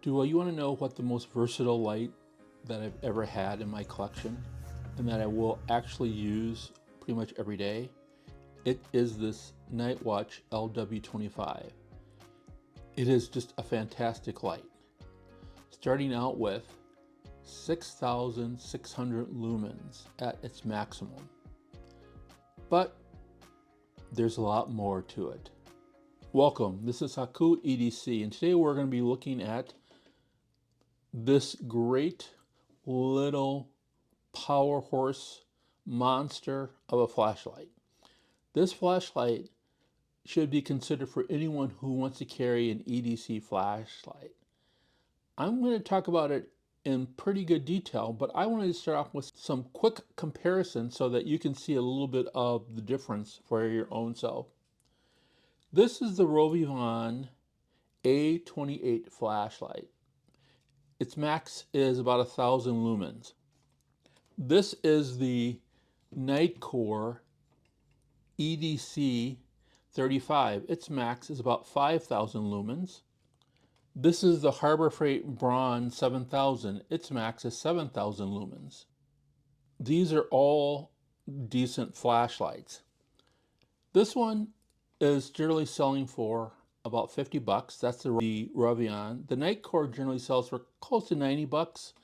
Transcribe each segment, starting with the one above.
You want to know what the most versatile light that I've ever had in my collection and that I will actually use pretty much every day? It is this Nightwatch LW25. It is just a fantastic light. Starting out with 6,600 lumens at its maximum. But there's a lot more to it. Welcome, this is Haku EDC, and today we're going to be looking at this great little power horse monster of a flashlight. This flashlight should be considered for anyone who wants to carry an EDC flashlight. I'm going to talk about it in pretty good detail, but I wanted to start off with some quick comparison so that you can see a little bit of the difference for your own self. This is the Rovivon A28 flashlight. Its max is about 1,000 lumens. This is the Nightcore EDC 35. Its max is about 5,000 lumens. This is the Harbor Freight Braun 7000. Its max is 7,000 lumens. These are all decent flashlights. This one is generally selling for about 50 bucks. That's the Rovivon. The Nightcore generally sells for close to 90 bucks.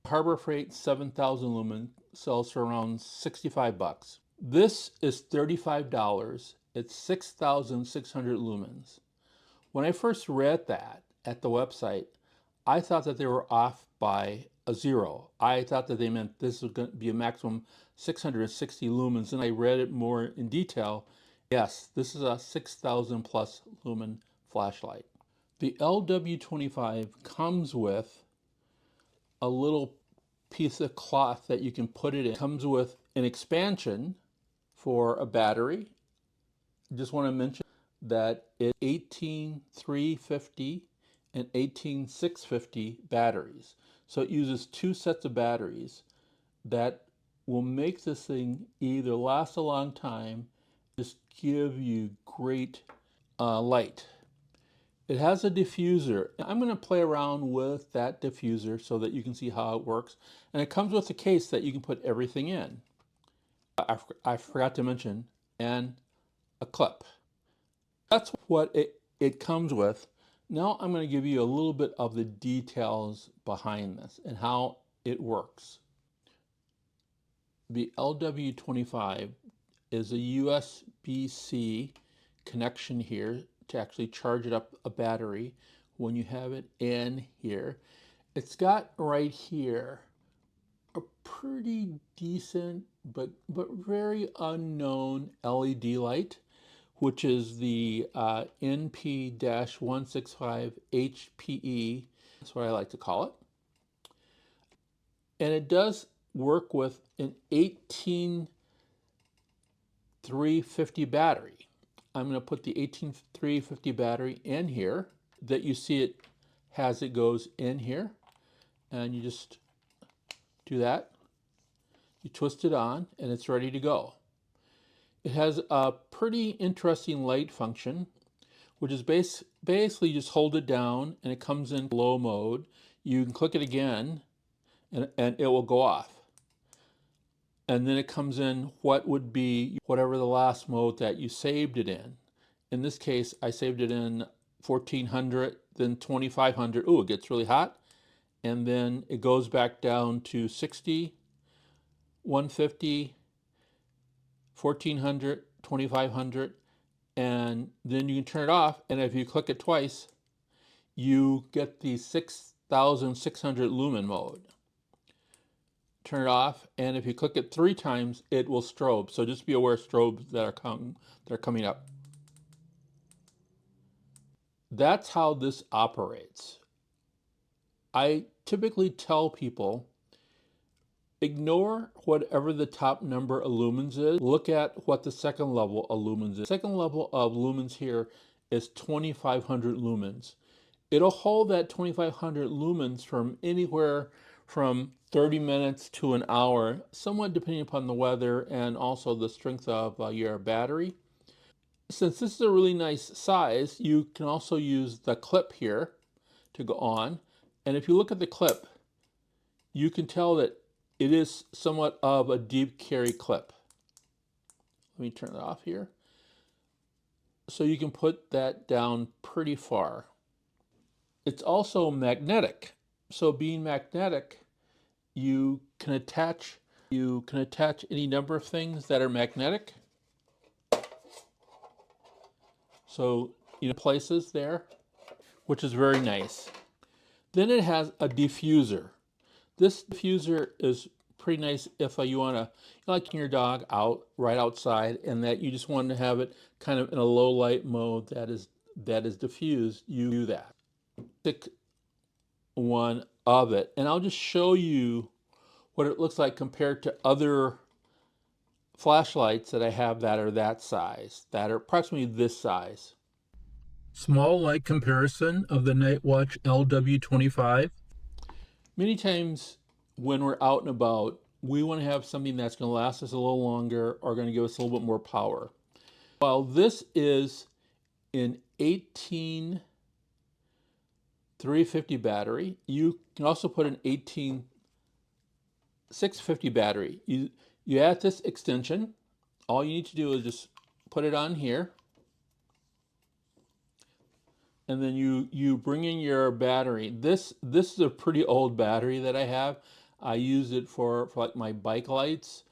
Harbor Freight 7000 lumen sells for around 65 bucks. This is $35. It's 6,600 lumens. When I first read that at the website, I thought that they were off by a zero. I thought that they meant this was going to be a maximum 660 lumens, and I read it more in detail. Yes, this is a 6,000 plus lumen flashlight. The LW25 comes with a little piece of cloth that you can put it in. It comes with an expansion for a battery. Just want to mention that it's 18350 and 18650 batteries. So it uses two sets of batteries that will make this thing either last a long time, just give you great light. It has a diffuser. I'm going to play around with that diffuser so that you can see how it works. And it comes with a case that you can put everything in. I forgot to mention, and a clip. That's what it comes with. Now I'm going to give you a little bit of the details behind this and how it works. The LW25 is a USB-C connection here to actually charge it up a battery when you have it in here. It's got right here a pretty decent but very unknown LED light, which is the NP-165 HPE. That's what I like to call it. And it does work with an 18350 battery. I'm going to put the 18350 battery in here. That you see it has it goes in here, and you just do that. You twist it on and it's ready to go. It has a pretty interesting light function, which is basically just hold it down and it comes in low mode. You can click it again and it will go off. And then it comes in what would be whatever the last mode that you saved it in. In this case, I saved it in 1400, then 2500. Oh, it gets really hot. And then it goes back down to 60, 150, 1400, 2500, and then you can turn it off. And if you click it twice, you get the 6,600 lumen mode. Turn it off, and if you click it 3 times, it will strobe. So just be aware of strobes that are coming up. That's how this operates. I typically tell people, ignore whatever the top number of lumens is. Look at what the second level of lumens is. The second level of lumens here is 2,500 lumens. It'll hold that 2,500 lumens from anywhere from 30 minutes to an hour, somewhat depending upon the weather and also the strength of your battery. Since this is a really nice size, you can also use the clip here to go on. And if you look at the clip, you can tell that it is somewhat of a deep carry clip. Let me turn it off here. So you can put that down pretty far. It's also magnetic. So being magnetic, you can attach any number of things that are magnetic. So, places there, which is very nice. Then it has a diffuser. This diffuser is pretty nice if you want to, like your dog out right outside, and that you just want to have it kind of in a low light mode that is diffused. You do that. Pick one of it, and I'll just show you what it looks like compared to other flashlights that I have that are that size, that are approximately this size. Small light comparison of the Nightwatch LW25. Many times when we're out and about, we want to have something that's going to last us a little longer or going to give us a little bit more power. While this is an 18350 battery, you can also put an 18650 battery. You add this extension. All you need to do is just put it on here, and then you bring in your battery. This is a pretty old battery that I have. I use it for like my bike lights.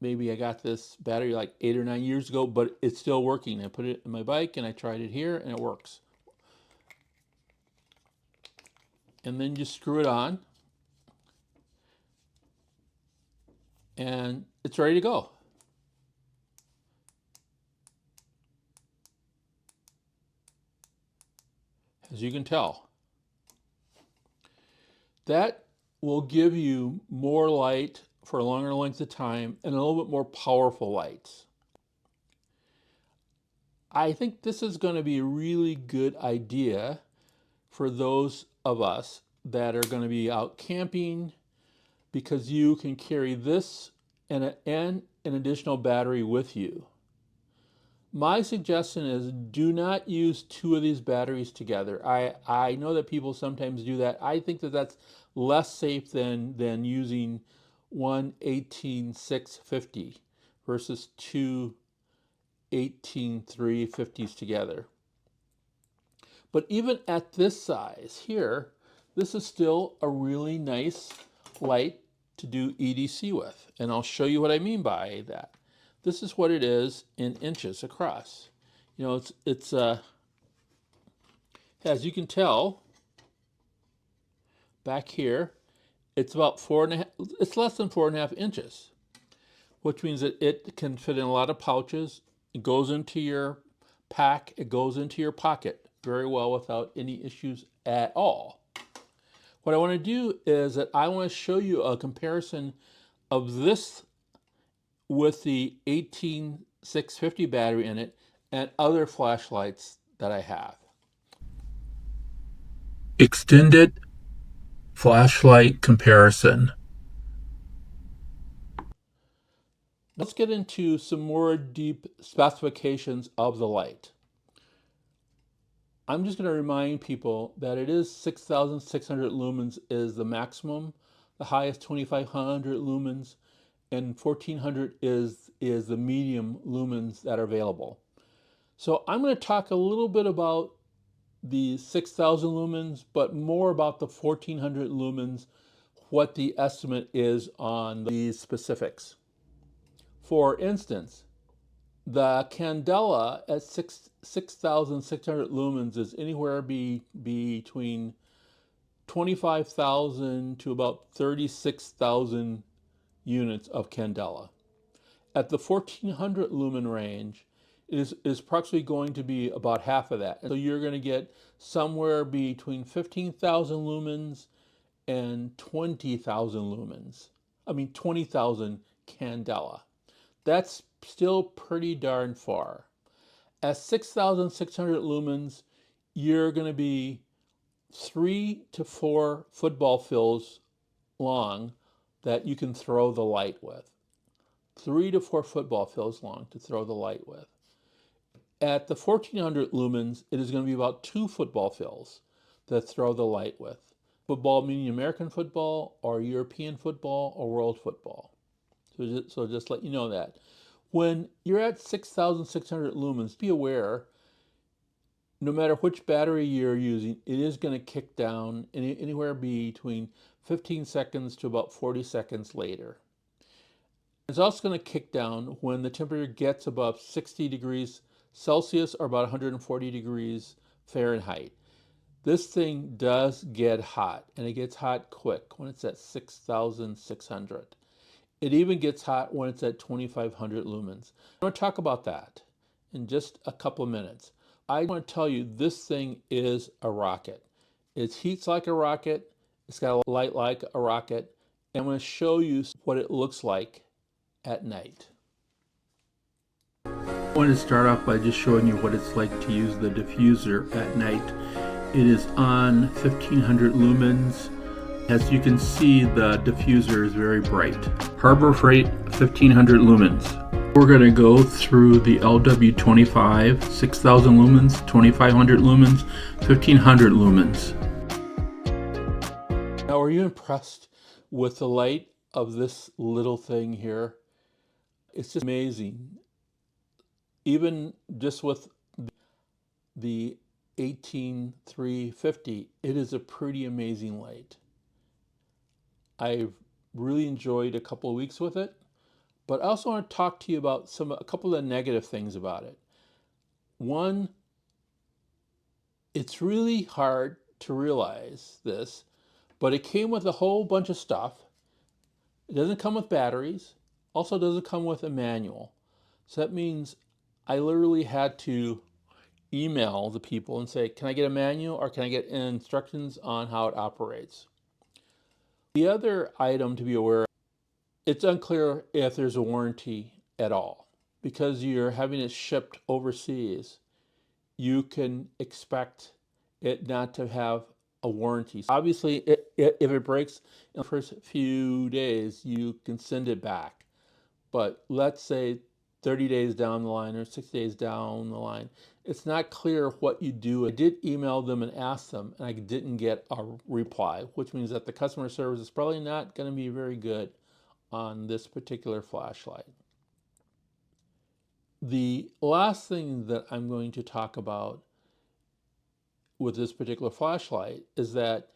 Maybe I got this battery like 8 or 9 years ago, but it's still working. I put it in my bike and I tried it here and it works. And then just screw it on and it's ready to go. As you can tell, that will give you more light for a longer length of time and a little bit more powerful lights. I think this is going to be a really good idea for those of us that are going to be out camping, because you can carry this and an additional battery with you. My suggestion is do not use two of these batteries together. I know that people sometimes do that. I think that that's less safe than using one 18650 versus two 18350s together. But even at this size here, this is still a really nice light to do EDC with. And I'll show you what I mean by that. This is what it is in inches across. It's as you can tell, back here, it's about 4.5, it's less than 4.5 inches, which means that it can fit in a lot of pouches. It goes into your pack, it goes into your pocket very well without any issues at all. What I want to do is that I want to show you a comparison of this with the 18650 battery in it and other flashlights that I have. Extended flashlight comparison. Let's get into some more deep specifications of the light. I'm just going to remind people that it is 6,600 lumens is the maximum. The highest 2,500 lumens, and 1,400 is the medium lumens that are available. So I'm going to talk a little bit about the 6,000 lumens, but more about the 1,400 lumens, what the estimate is on these specifics. For instance, the candela at 6,600 lumens is anywhere between 25,000 to about 36,000 units of candela. At the 1,400 lumen range, is approximately going to be about half of that. So you're going to get somewhere between 15,000 lumens and 20,000 lumens. 20,000 candela. That's still pretty darn far. At 6,600 lumens, you're going to be 3 to 4 football fields long that you can throw the light with. 3 to 4 football fields long to throw the light with. At the 1,400 lumens, it is going to be about 2 football fields to throw the light with. Football meaning American football or European football or world football. So just let you know that. When you're at 6,600 lumens, be aware, no matter which battery you're using, it is going to kick down anywhere between 15 seconds to about 40 seconds later. It's also going to kick down when the temperature gets above 60 degrees Celsius or about 140 degrees Fahrenheit. This thing does get hot, and it gets hot quick when it's at 6,600. It even gets hot when it's at 2,500 lumens. I'm going to talk about that in just a couple of minutes. I want to tell you this thing is a rocket. It heats like a rocket. It's got a light like a rocket. And I'm going to show you what it looks like at night. I want to start off by just showing you what it's like to use the diffuser at night. It is on 1500 lumens. As you can see, the diffuser is very bright. Harbor Freight 1500 lumens. We're going to go through the LW25, 6000 lumens, 2500 lumens, 1500 lumens. Now, are you impressed with the light of this little thing here? It's just amazing. Even just with the 18350, it is a pretty amazing light. I've really enjoyed a couple of weeks with it, but I also want to talk to you about a couple of negative things about it. One, it's really hard to realize this, but it came with a whole bunch of stuff. It doesn't come with batteries, also doesn't come with a manual. So that means I literally had to email the people and say, can I get a manual or can I get instructions on how it operates? The other item to be aware of, it's unclear if there's a warranty at all. Because you're having it shipped overseas, you can expect it not to have a warranty. Obviously, if it breaks in the first few days, you can send it back. But let's say 30 days down the line or 6 days down the line, it's not clear what you do. I did email them and ask them, and I didn't get a reply, which means that the customer service is probably not going to be very good on this particular flashlight. The last thing that I'm going to talk about with this particular flashlight is that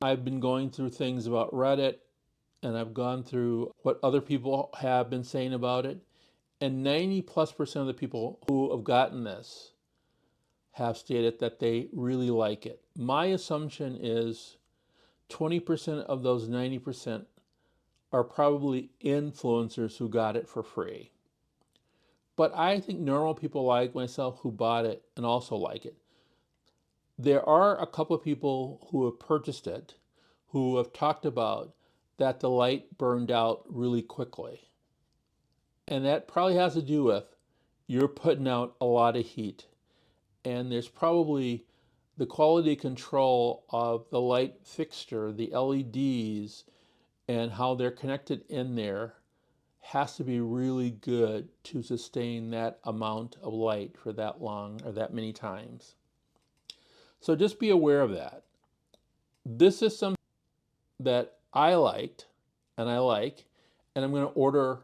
I've been going through things about Reddit, and I've gone through what other people have been saying about it, and 90+% of the people who have gotten this have stated that they really like it. My assumption is 20% of those 90% are probably influencers who got it for free. But I think normal people like myself who bought it and also like it. There are a couple of people who have purchased it who have talked about that the light burned out really quickly. And that probably has to do with you're putting out a lot of heat. And there's probably the quality control of the light fixture, the LEDs, and how they're connected in there has to be really good to sustain that amount of light for that long or that many times. So just be aware of that. This is something that I liked and I like, and I'm going to order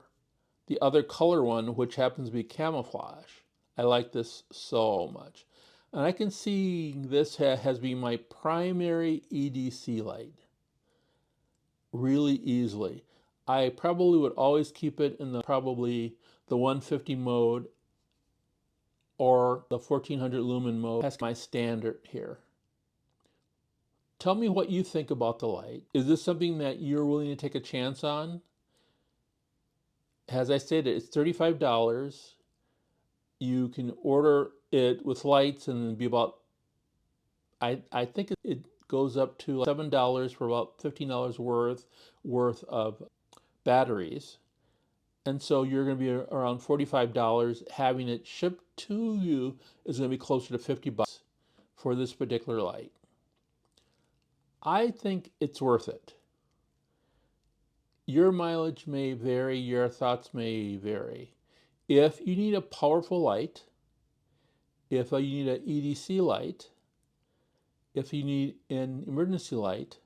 the other color one, which happens to be camouflage. I like this so much. And I can see this has been my primary EDC light really easily. I probably would always keep it in the 150 mode or the 1400 lumen mode. That's my standard here. Tell me what you think about the light. Is this something that you're willing to take a chance on? As I stated, it's $35. You can order it with lights and it'd be about, I think it goes up to $7 for about $15 worth of batteries. And so you're going to be around $45. Having it shipped to you is going to be closer to $50 for this particular light. I think it's worth it. Your mileage may vary, your thoughts may vary. If you need a powerful light, if you need an EDC light, if you need an emergency light,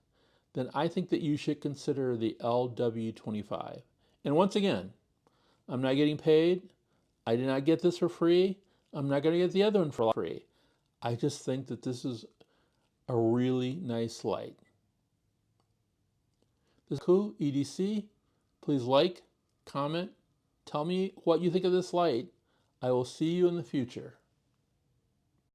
then I think that you should consider the LW25. And once again, I'm not getting paid. I did not get this for free. I'm not going to get the other one for free. I just think that this is a really nice light. This is cool, EDC. Please like, comment, tell me what you think of this light. I will see you in the future.